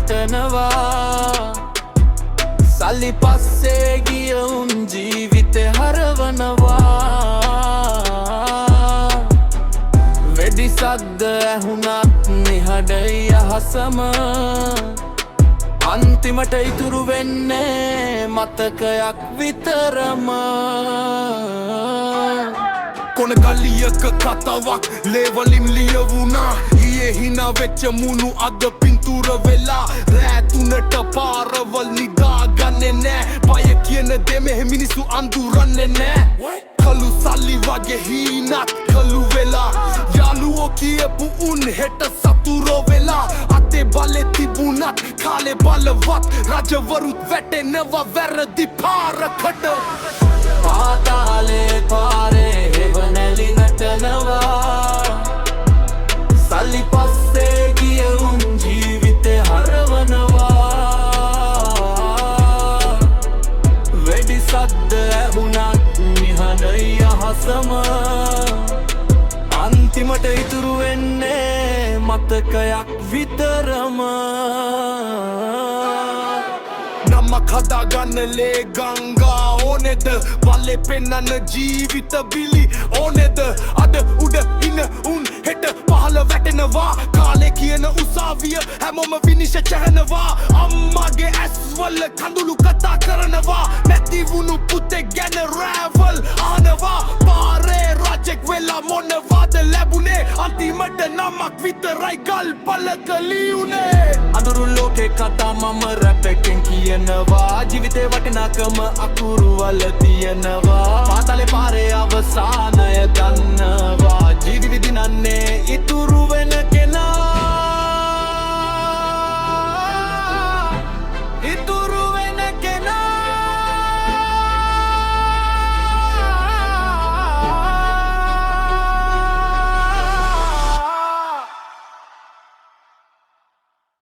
නටනවා සල්ලි පස්සේ ගිය උන් ජීවිතේ හරවනවා වෙඩි සද්ද ඇහුණත් නිහඬයි අහසම අන්තිමට ඉතුරු වෙන්නේ මතකයක් විතරම කොන ගලියක කතාවක් ලේවලින් ලියවුණා ඊයේ හිනා වෙච්ච මුණු අද පින්තූර වෙලා රෑ තුනට පාරවල් නිදාගන්නේ නෑ බය කියන දේ මෙහෙ මිනිස්සු අඳුරන්නේ නෑ කළු සල්ලි වගේ හීනක් කළු වෙලා යාළුවෝ කියපු උන් හෙට සතුරෝ වෙලා අතේ බලේ තිබුණත් කාලේ බලවත් රජවරුත් වැටෙනවා වැරදි පාරකට පාතාලේ පාරේ හෙවනැලි නටනවා සල්ලි පස්සේ ගිය උන් ජීවිතේ හරවනවා වෙඩි සද්ද ඇහුණත් නිහඬයි අහසම අන්තිමට ඉතුරු වෙන්නේ මතකයක් විතරම නමක් හදාගන්න ලේ ගංගා ඕනෙද බලේ පෙන්නන්න ජීවිත බිලි ඕනෙද අද උඩ ඉන්න උන් හෙට පහළ වැටෙනවා කාලේ කියන උසාවිය හැමෝම විනිශ්චය කරනවා අම්මගේ ඇස්වල කඳුළු කතා කරනවා නැති වුණු පුතේ ගැන රෑවල් අහනවා පාරේ රජෙක් වෙලා මොනවද ලැබුණේ අන්තිමට නමක් විතරයි ගල් පලක ලියුනේ අඳුරු ලෝකේ කතා මම රැප් එකෙන් කියනවා ජීවිතේ වටිනාකම අකුරු වල තියෙනවා පාතාලේ පාරේ අවසාන